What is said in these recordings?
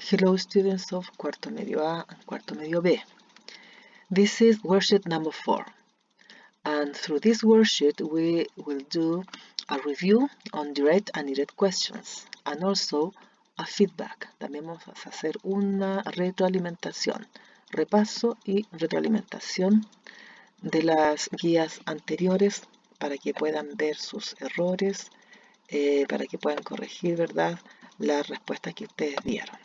Hello students of cuarto medio A and cuarto medio B. This is worksheet number 4. And through this worksheet we will do a review on direct and indirect questions and also a feedback. También vamos a hacer una retroalimentación, repaso y retroalimentación de las guías anteriores para que puedan ver sus errores, para que puedan corregir, ¿verdad?, las respuestas que ustedes dieron.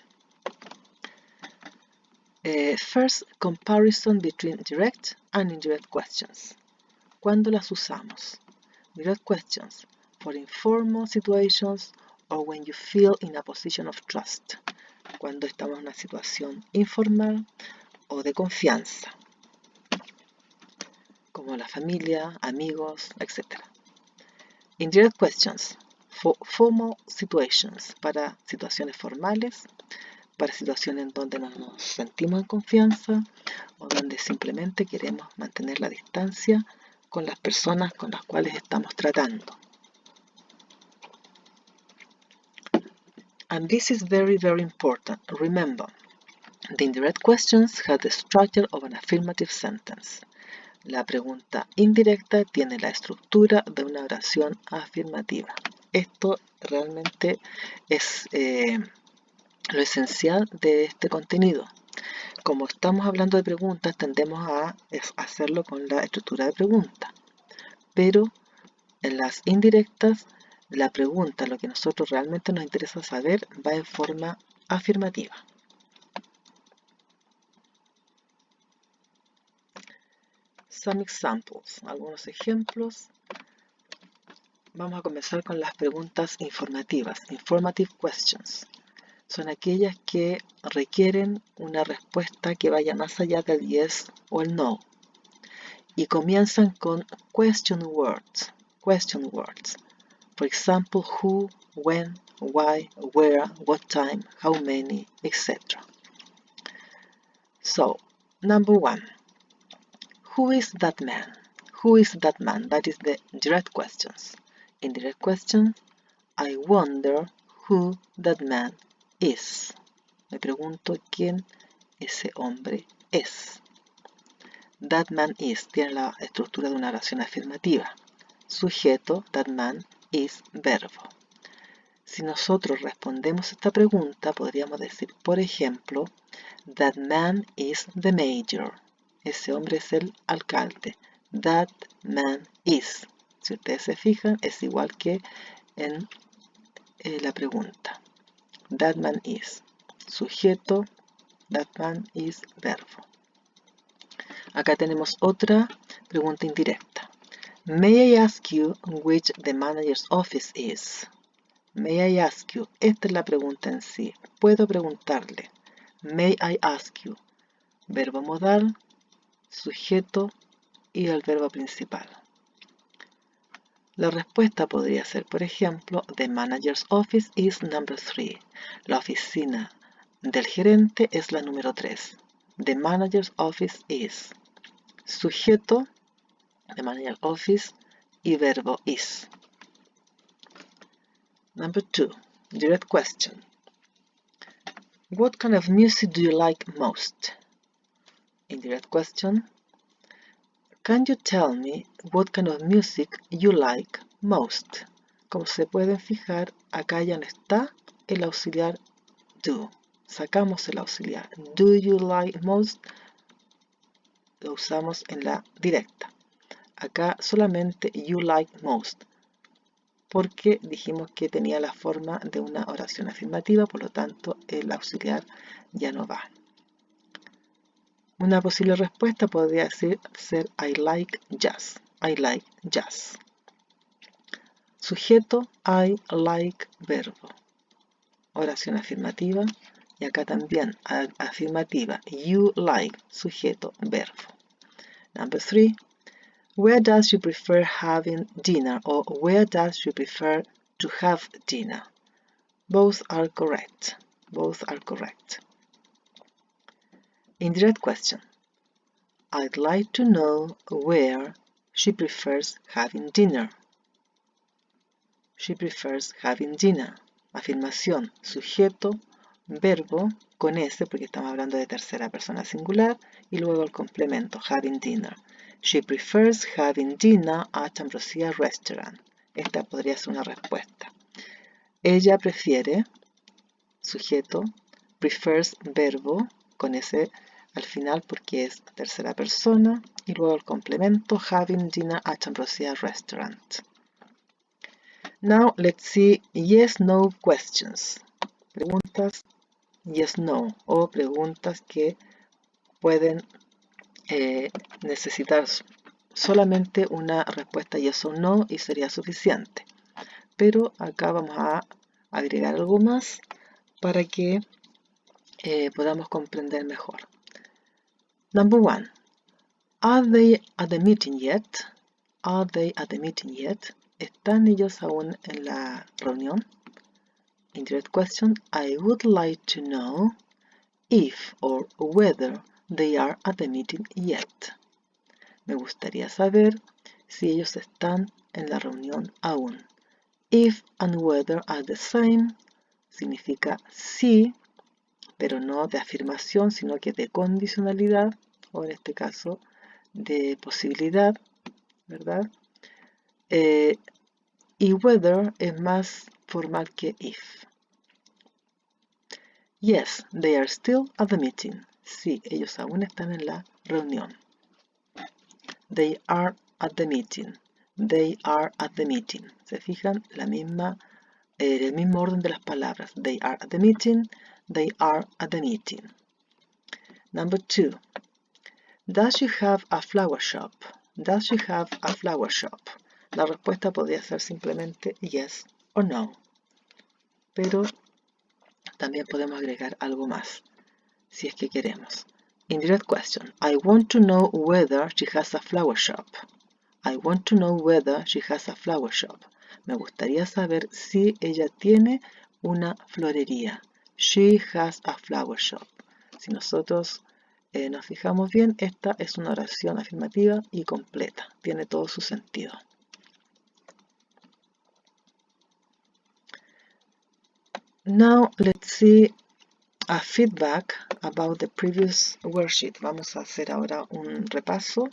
First, comparison between direct and indirect questions. ¿Cuándo las usamos? Direct questions for informal situations or when you feel in a position of trust. Cuando estamos en una situación informal o de confianza, como la familia, amigos, etc. Indirect questions for formal situations, para situaciones formales, para situaciones en donde no nos sentimos en confianza o donde simplemente queremos mantener la distancia con las personas con las cuales estamos tratando. And this is very, very important. Remember, the indirect questions have the structure of an affirmative sentence. La pregunta indirecta tiene la estructura de una oración afirmativa. Esto realmente es lo esencial de este contenido. Como estamos hablando de preguntas, tendemos a hacerlo con la estructura de pregunta. Pero en las indirectas, la pregunta, lo que a nosotros realmente nos interesa saber, va en forma afirmativa. Some examples, algunos ejemplos. Vamos a comenzar con las preguntas informativas, informative questions. Son aquellas que requieren una respuesta que vaya más allá del yes o el no. Y comienzan con question words. Question words. For example, who, when, why, where, what time, how many, etc. So, number 1. Who is that man? Who is that man? That is the direct questions. Indirect questions, I wonder who that man is. Me pregunto quién ese hombre es. That man is tiene la estructura de una oración afirmativa. Sujeto, that man is verbo. Si nosotros respondemos esta pregunta, podríamos decir, por ejemplo, that man is the mayor. Ese hombre es el alcalde. That man is. Si ustedes se fijan, es igual que en la pregunta. That man is. Sujeto, that man is verbo. Acá tenemos otra pregunta indirecta. May I ask you which the manager's office is? May I ask you. Esta es la pregunta en sí. Puedo preguntarle. May I ask you. Verbo modal, sujeto y el verbo principal. La respuesta podría ser, por ejemplo, the manager's office is number 3. La oficina del gerente es la número 3. The manager's office is. Sujeto, the manager's office, y verbo is. Number 2, direct question. What kind of music do you like most? Indirect question. Can you tell me what kind of music you like most? Como se pueden fijar, acá ya no está el auxiliar do. Sacamos el auxiliar. Do you like most? Lo usamos en la directa. Acá solamente you like most, porque dijimos que tenía la forma de una oración afirmativa, por lo tanto el auxiliar ya no va. Una posible respuesta podría ser I like jazz. I like jazz. Sujeto, I like verbo. Oración afirmativa. Y acá también afirmativa. You like, sujeto, verbo. Number 3. Where does you prefer having dinner? Or where does you prefer to have dinner? Both are correct. Both are correct. Indirect question. I'd like to know where she prefers having dinner. She prefers having dinner. Afirmación, sujeto, verbo con S, porque estamos hablando de tercera persona singular, y luego el complemento, having dinner. She prefers having dinner at Ambrosia Restaurant. Esta podría ser una respuesta. Ella prefiere, sujeto, prefers, verbo, con S al final porque es tercera persona, y luego el complemento, having dinner at Ambrosia Restaurant. Now let's see yes-no questions. Preguntas yes-no o preguntas que pueden necesitar solamente una respuesta yes o no y sería suficiente. Pero acá vamos a agregar algo más para que podamos comprender mejor. Number 1. Are they at the meeting yet? Are they at the meeting yet? ¿Están ellos aún en la reunión? Indirect question. I would like to know if or whether they are at the meeting yet. Me gustaría saber si ellos están en la reunión aún. If and whether are the same significa sí, pero no de afirmación, sino que de condicionalidad, o en este caso de posibilidad, ¿verdad? Y whether es más formal que if. Yes, they are still at the meeting. Sí, ellos aún están en la reunión. They are at the meeting. They are at the meeting. ¿Se fijan? El mismo orden de las palabras. They are at the meeting. They are at the meeting. Number 2. Does she have a flower shop? Does she have a flower shop? La respuesta podría ser simplemente yes o no. Pero también podemos agregar algo más, si es que queremos. Indirect question. I want to know whether she has a flower shop. I want to know whether she has a flower shop. Me gustaría saber si ella tiene una florería. She has a flower shop. Si nosotros nos fijamos bien, esta es una oración afirmativa y completa. Tiene todo su sentido. Now let's see a feedback about the previous worksheet. Vamos a hacer ahora un repaso,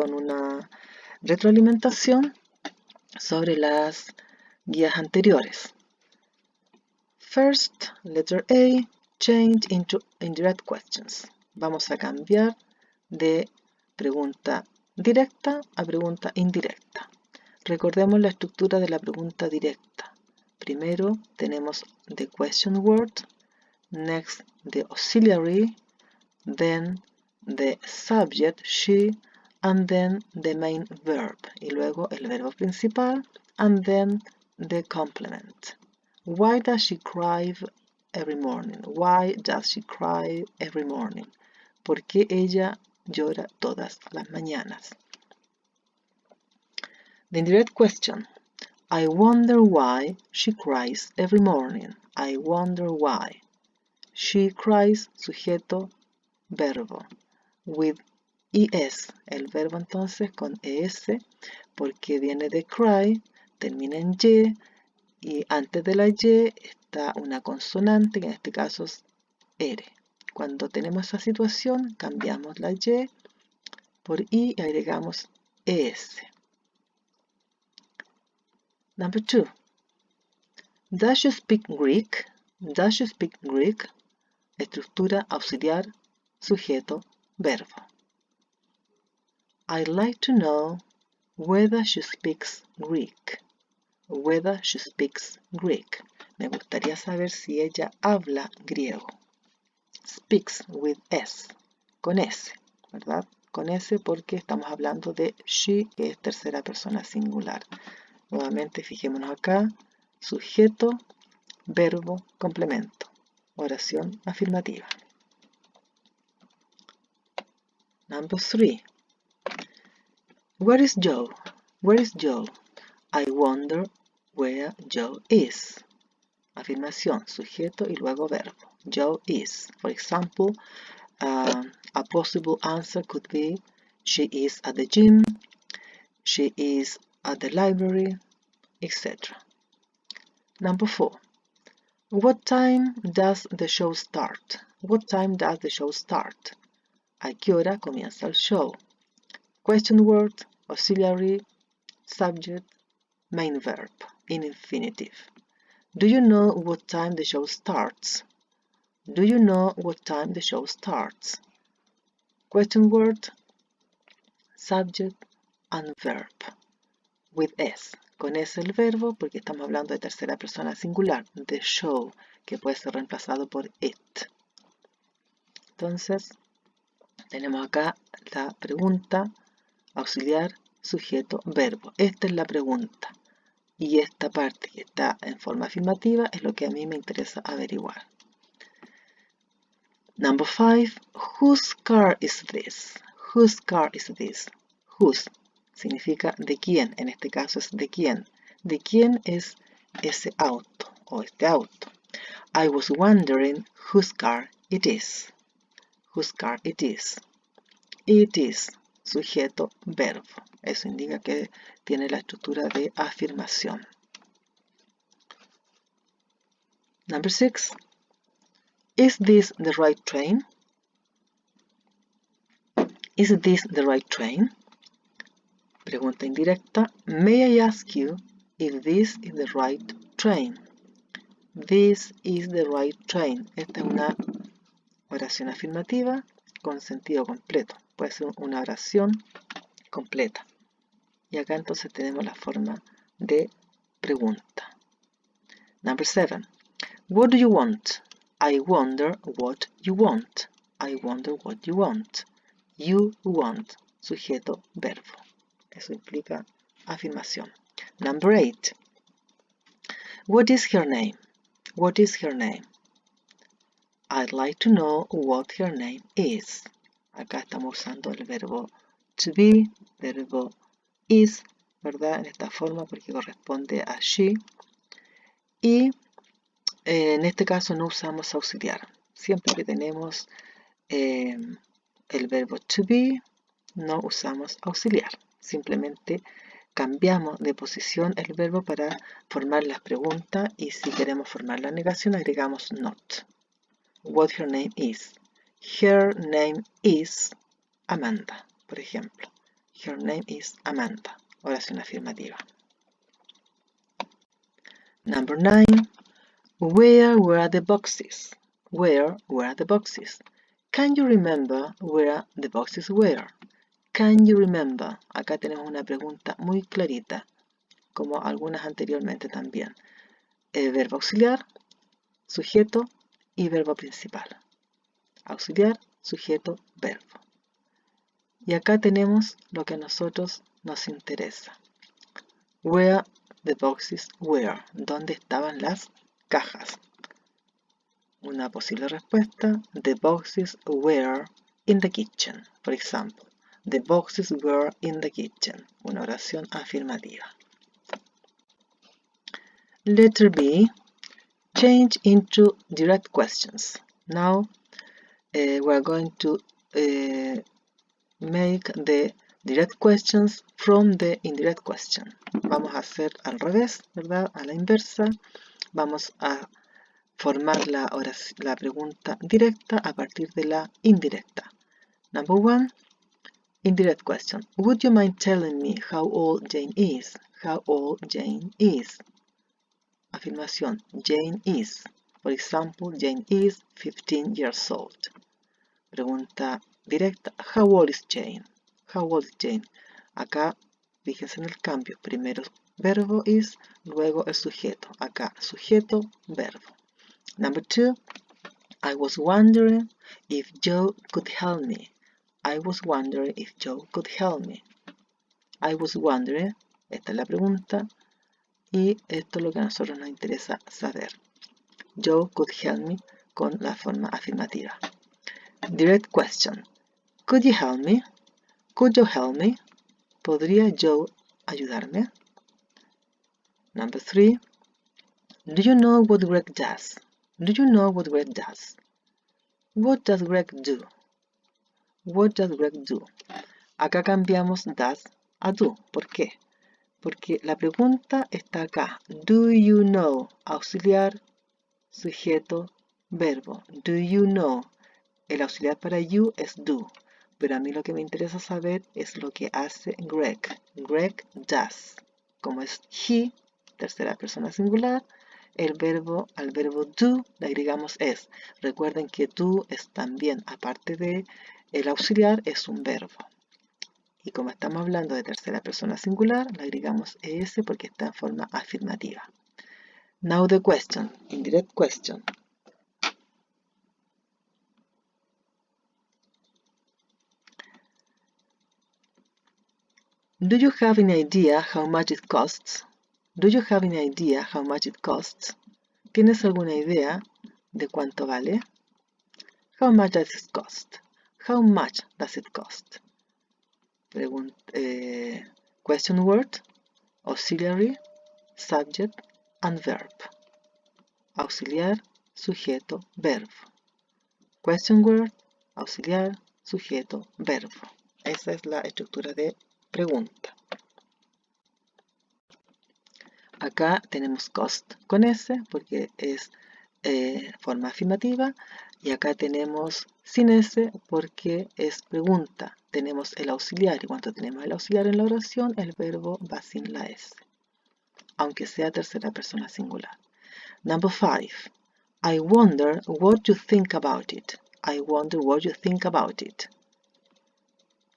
una retroalimentación sobre las guías anteriores. First, letter A, change into indirect questions. Vamos a cambiar de pregunta directa a pregunta indirecta. Recordemos la estructura de la pregunta directa. Primero tenemos the question word, next the auxiliary, then the subject, she, and then the main verb, y luego el verbo principal, and then the complement. Why does she cry every morning? Why does she cry every morning? ¿Por qué ella llora todas las mañanas? The indirect question. I wonder why she cries every morning. I wonder why. She cries, sujeto, verbo. With es, el verbo entonces con es, porque viene de cry, termina en y antes de la y está una consonante, que en este caso es R. Cuando tenemos esa situación, cambiamos la y por i y agregamos es. Number 2. Does you speak Greek? Does you speak Greek? Estructura auxiliar, sujeto, verbo. I'd like to know whether she speaks Greek. Whether she speaks Greek. Me gustaría saber si ella habla griego. Speaks with S, con S, ¿verdad? Con S porque estamos hablando de she, que es tercera persona singular. Nuevamente fijémonos acá, sujeto, verbo, complemento. Oración afirmativa. Number 3. Where is Joe? Where is Joe? I wonder where Joe is. Afirmación, sujeto y luego verbo. Joe is. For example, a possible answer could be she is at the gym, she is at the library, etc. Number 4. What time does the show start? What time does the show start? ¿A qué hora comienza el show? Question word, auxiliary, subject, main verb, in infinitive. Do you know what time the show starts? Do you know what time the show starts? Question word, subject, and verb. With S. Con S el verbo porque estamos hablando de tercera persona singular. The show, que puede ser reemplazado por it. Entonces, tenemos acá la pregunta, auxiliar, sujeto, verbo. Esta es la pregunta. Y esta parte que está en forma afirmativa es lo que a mí me interesa averiguar. Number 5. Whose car is this? Whose car is this? Whose significa de quién. En este caso es de quién. ¿De quién es ese auto o este auto? I was wondering whose car it is. Whose car it is. It is, sujeto, verbo. Eso indica que tiene la estructura de afirmación. Number 6. Is this the right train? Is this the right train? Pregunta indirecta. May I ask you if this is the right train? This is the right train. Esta es una oración afirmativa con sentido completo. Puede ser una oración completa. Y acá entonces tenemos la forma de pregunta. Number 7. What do you want? I wonder what you want. I wonder what you want. You want, sujeto, verbo. Eso implica afirmación. Number 8. What is her name? What is her name? I'd like to know what her name is. Acá estamos usando el verbo to be, verbo is, ¿verdad? En esta forma porque corresponde a she. Y en este caso no usamos auxiliar. Siempre que tenemos el verbo to be, no usamos auxiliar. Simplemente cambiamos de posición el verbo para formar las preguntas y si queremos formar la negación agregamos not. What her name is. Her name is Amanda, por ejemplo. Her name is Amanda. Oración afirmativa. Number 9. Where were the boxes? Where were the boxes? Can you remember where the boxes were? Can you remember? Acá tenemos una pregunta muy clarita, como algunas anteriormente también. Verbo auxiliar, sujeto y verbo principal. Auxiliar, sujeto, verbo. Y acá tenemos lo que a nosotros nos interesa. Where the boxes were. ¿Dónde estaban las cajas? Una posible respuesta. The boxes were in the kitchen. Por ejemplo, the boxes were in the kitchen. Una oración afirmativa. Letter B. Change into direct questions. Now we're going to make the direct questions from the indirect question. Vamos a hacer al revés, ¿verdad? A la inversa. Vamos a formar la pregunta directa a partir de la indirecta. Number 1, indirect question. Would you mind telling me how old Jane is? How old Jane is. Afirmación. Jane is. For example, Jane is 15 years old. Pregunta directa. How old is Jane? How old is Jane? Acá, fíjense en el cambio. Primero verbo is, luego el sujeto. Acá, sujeto, verbo. Number 2, I was wondering if Joe could help me. I was wondering if Joe could help me. I was wondering, esta es la pregunta, y esto es lo que a nosotros nos interesa saber. Joe could help me con la forma afirmativa. Direct question. Could you help me? Could you help me? ¿Podría Joe ayudarme? Number 3. Do you know what Greg does? Do you know what Greg does? What does Greg do? What does Greg do? Acá cambiamos does a do. ¿Por qué? Porque la pregunta está acá. Do you know? Auxiliar, sujeto, verbo. Do you know? El auxiliar para you es do. Pero a mí lo que me interesa saber es lo que hace Greg. Greg does. Como es he, tercera persona singular, al verbo do le agregamos es. Recuerden que do es también, aparte de el auxiliar, es un verbo. Y como estamos hablando de tercera persona singular, le agregamos es porque está en forma afirmativa. Now the question, indirect question. Do you have any idea how much it costs? Do you have any idea how much it costs? ¿Tienes alguna idea de cuánto vale? How much does it cost? How much does it cost? Question word, auxiliary, subject, and verb. Auxiliar, sujeto, verbo. Question word, auxiliar, sujeto, verbo. Esa es la estructura de pregunta. Acá tenemos cost con S porque es forma afirmativa y acá tenemos sin S porque es pregunta. Tenemos el auxiliar y cuando tenemos el auxiliar en la oración el verbo va sin la S, aunque sea tercera persona singular. Number 5. I wonder what you think about it. I wonder what you think about it.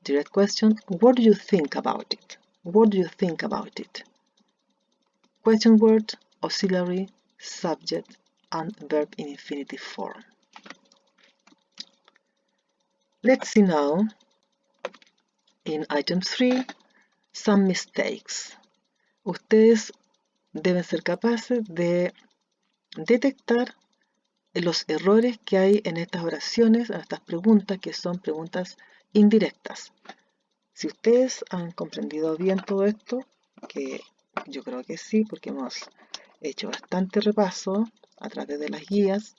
Direct question, what do you think about it? What do you think about it? Question word, auxiliary, subject, and verb in infinitive form. Let's see now, in item 3, some mistakes. Ustedes deben ser capaces de detectar los errores que hay en estas oraciones, en estas preguntas, que son preguntas indirectas. Si ustedes han comprendido bien todo esto, que yo creo que sí, porque hemos hecho bastante repaso a través de las guías,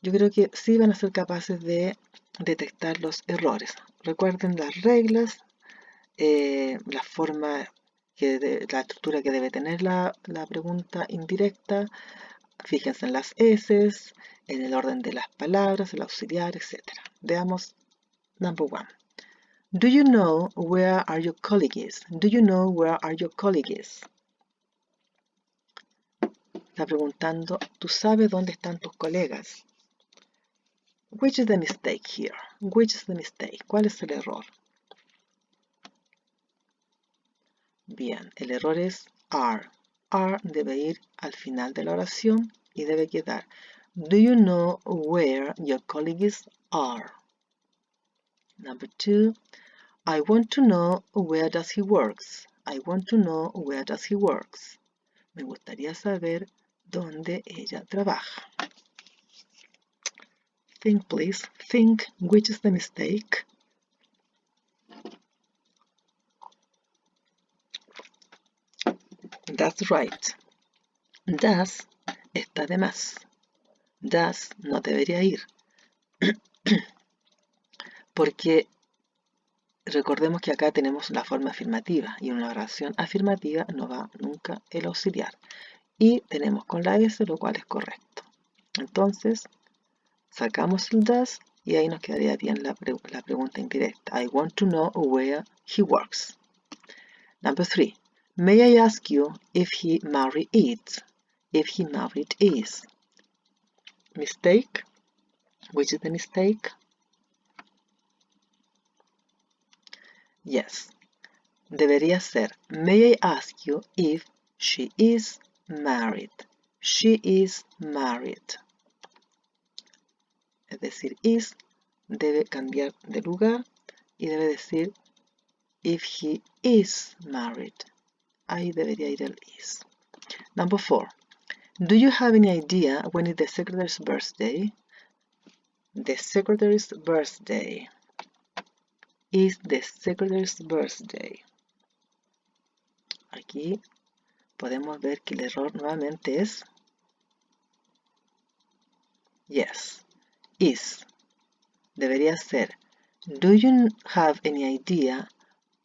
yo creo que sí van a ser capaces de detectar los errores. Recuerden las reglas, la forma, la estructura que debe tener la pregunta indirecta. Fíjense en las S, en el orden de las palabras, el auxiliar, etc. Veamos number 1. Do you know where are your colleagues? Do you know where are your colleagues? Está preguntando, ¿tú sabes dónde están tus colegas? Which is the mistake here? Which is the mistake? ¿Cuál es el error? Bien, el error es are. Are debe ir al final de la oración y debe quedar. Do you know where your colleagues are? Number 2. I want to know where does he works. I want to know where does he works. Me gustaría saber dónde ella trabaja. Think, please. Think, which is the mistake? That's right. Does está de más. Does no debería ir. Porque recordemos que acá tenemos la forma afirmativa y en una oración afirmativa no va nunca el auxiliar. Y tenemos con la S, lo cual es correcto. Entonces, sacamos el does y ahí nos quedaría bien la pregunta indirecta. I want to know where he works. Number 3. May I ask you if he married it? If he married is. Mistake. Which is the mistake? Yes. Debería ser, may I ask you if she is married? She is married. Es decir, is debe cambiar de lugar y debe decir if he is married. Ahí debería ir el is. Number 4. Do you have any idea when is the secretary's birthday? The secretary's birthday. Is the secretary's birthday. Aquí podemos ver que el error nuevamente es yes, is. Debería ser do you have any idea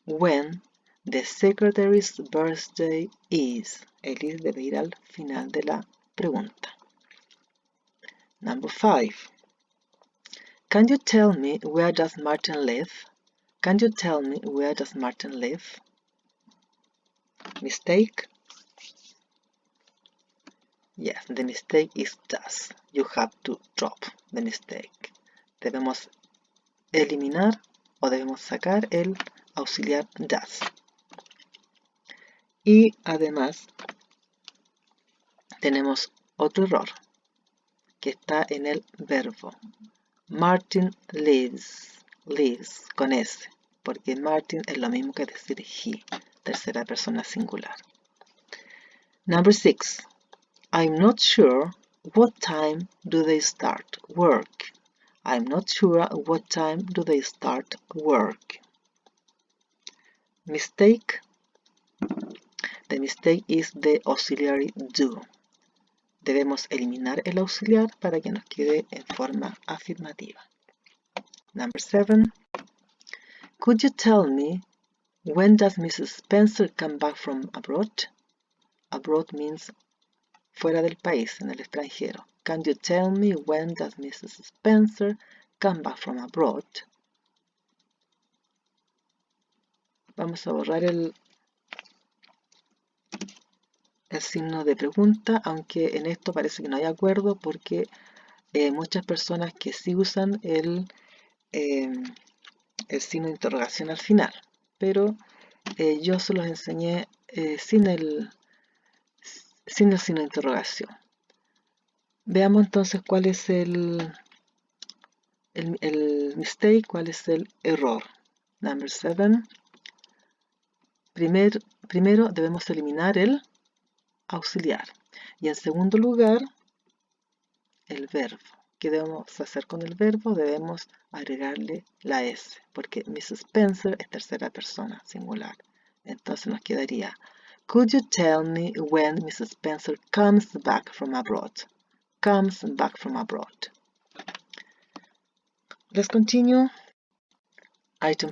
when the secretary's birthday is? El is debe ir al final de la pregunta. Number 5. Can you tell me where does Martin live? Can you tell me where does Martin live? Mistake? Yes, the mistake is does. You have to drop the mistake. Debemos eliminar o debemos sacar el auxiliar does. Y además tenemos otro error que está en el verbo. Martin lives, lives con S, porque Martin es lo mismo que decir he, tercera persona singular. Number 6. I'm not sure what time do they start work. I'm not sure what time do they start work. Mistake. The mistake is the auxiliary do. Debemos eliminar el auxiliar para que nos quede en forma afirmativa. Number 7. Could you tell me when does Mrs. Spencer come back from abroad? Abroad means fuera del país, en el extranjero. Can you tell me when does Mrs. Spencer come back from abroad? Vamos a borrar el signo de pregunta, aunque en esto parece que no hay acuerdo porque muchas personas que sí usan el signo de interrogación al final, pero yo se los enseñé sin el signo de interrogación. Veamos entonces cuál es el mistake, cuál es el error. Number 7. Primero debemos eliminar el auxiliar. Y en segundo lugar, el verbo. ¿Qué debemos hacer con el verbo? Debemos agregarle la S, porque Mrs. Spencer es tercera persona singular. Entonces nos quedaría, could you tell me when Mrs. Spencer comes back from abroad? Comes back from abroad. Let's continue. Item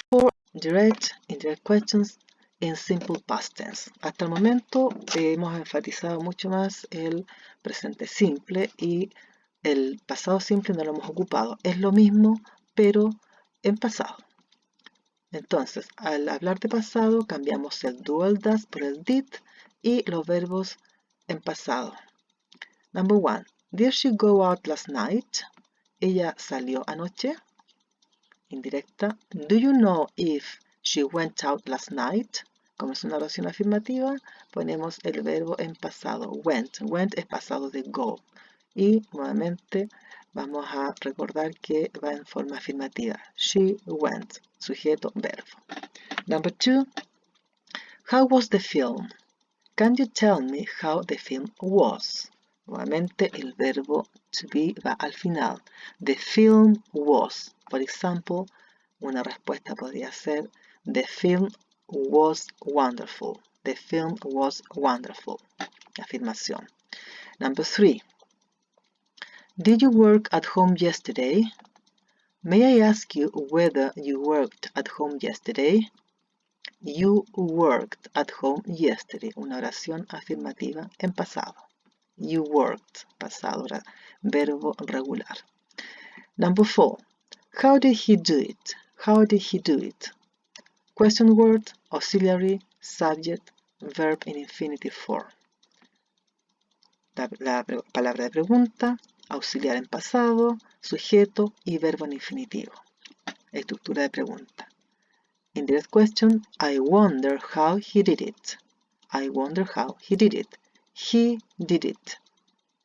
4, direct, indirect questions in simple past tense. Hasta el momento hemos enfatizado mucho más el presente simple y el pasado simple no lo hemos ocupado. Es lo mismo, pero en pasado. Entonces, al hablar de pasado, cambiamos el do, el does por el did y los verbos en pasado. Number 1. Did she go out last night? Ella salió anoche. Indirecta. Do you know if she went out last night? Como es una oración afirmativa, ponemos el verbo en pasado. Went. Went es pasado de go. Y nuevamente vamos a recordar que va en forma afirmativa. She went. Sujeto, verbo. Number 2. How was the film? Can you tell me how the film was? Nuevamente el verbo to be va al final. The film was. For example, una respuesta podría ser the film was wonderful. The film was wonderful. Afirmación. Number 3. Did you work at home yesterday? May I ask you whether you worked at home yesterday? You worked at home yesterday. Una oración afirmativa en pasado. You worked, pasado, verbo regular. Number 4. How did he do it? How did he do it? Question word, auxiliary, subject, verb in infinitive form. La palabra de pregunta, auxiliar en pasado, sujeto y verbo en infinitivo. Estructura de pregunta. Indirect question, I wonder how he did it. I wonder how he did it. He did it.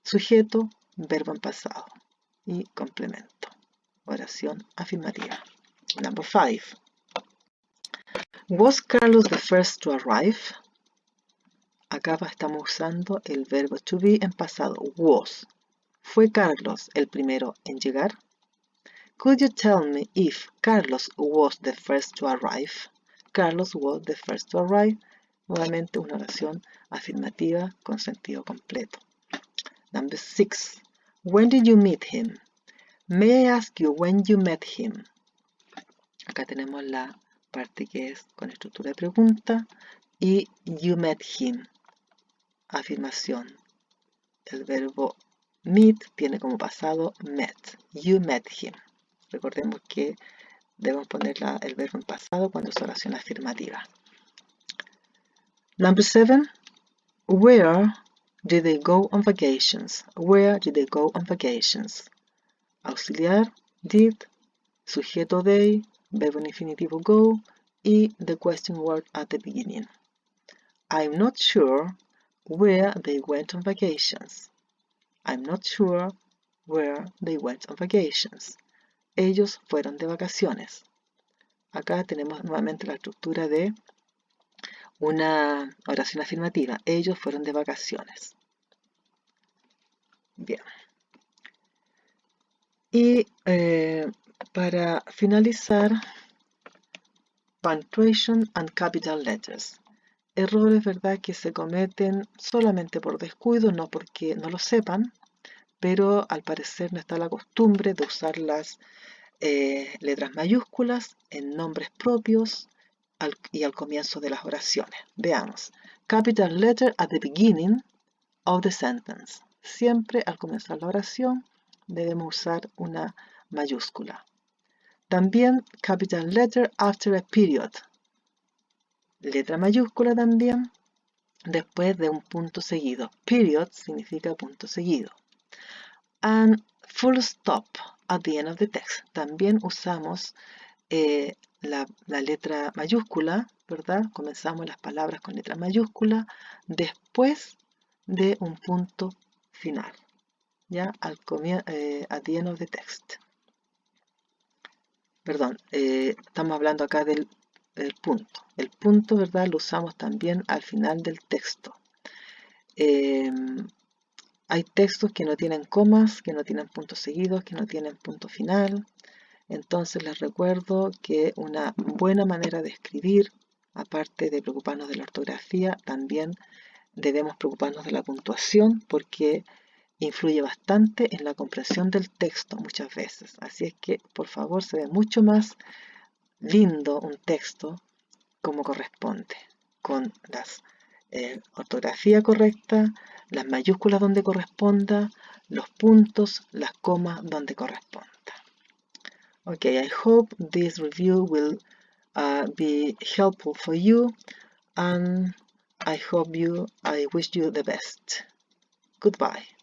Sujeto, verbo en pasado. Y complemento. Oración afirmativa. Number 5. Was Carlos the first to arrive? Acá estamos usando el verbo to be en pasado. Was. ¿Fue Carlos el primero en llegar? Could you tell me if Carlos was the first to arrive? Carlos was the first to arrive. Nuevamente una oración afirmativa con sentido completo. Number 6. When did you meet him? May I ask you when you met him? Acá tenemos la parte que es con estructura de pregunta y you met him. Afirmación. El verbo meet tiene como pasado met. You met him. Recordemos que debemos poner el verbo en pasado cuando es oración afirmativa. Number 7. Where did they go on vacations? Where did they go on vacations? Auxiliar, did, sujeto they, verbo en infinitivo go, y the question word at the beginning. I'm not sure where they went on vacations. I'm not sure where they went on vacations. Ellos fueron de vacaciones. Acá tenemos nuevamente la estructura de una oración afirmativa. Ellos fueron de vacaciones. Bien. Y para finalizar, punctuation and capital letters. Errores, ¿verdad?, que se cometen solamente por descuido, no porque no lo sepan, pero al parecer no está la costumbre de usar las letras mayúsculas en nombres propios y al comienzo de las oraciones. Veamos. Capital letter at the beginning of the sentence. Siempre al comenzar la oración debemos usar una mayúscula. También capital letter after a period. Letra mayúscula también después de un punto seguido. Period significa punto seguido. And full stop at the end of the text. También usamos la letra mayúscula, ¿verdad? Comenzamos las palabras con letra mayúscula después de un punto final, ¿ya? At the end of the text. Perdón, estamos hablando acá del punto. El punto, ¿verdad?, lo usamos también al final del texto. Hay textos que no tienen comas, que no tienen puntos seguidos, que no tienen punto final. Entonces les recuerdo que una buena manera de escribir, aparte de preocuparnos de la ortografía, también debemos preocuparnos de la puntuación porque influye bastante en la comprensión del texto muchas veces. Así es que, por favor, se ve mucho más lindo un texto como corresponde, con las ortografía correcta, las mayúsculas donde corresponda, los puntos, las comas donde corresponda. Okay, I hope this review will be helpful for you, and I wish you the best. Goodbye.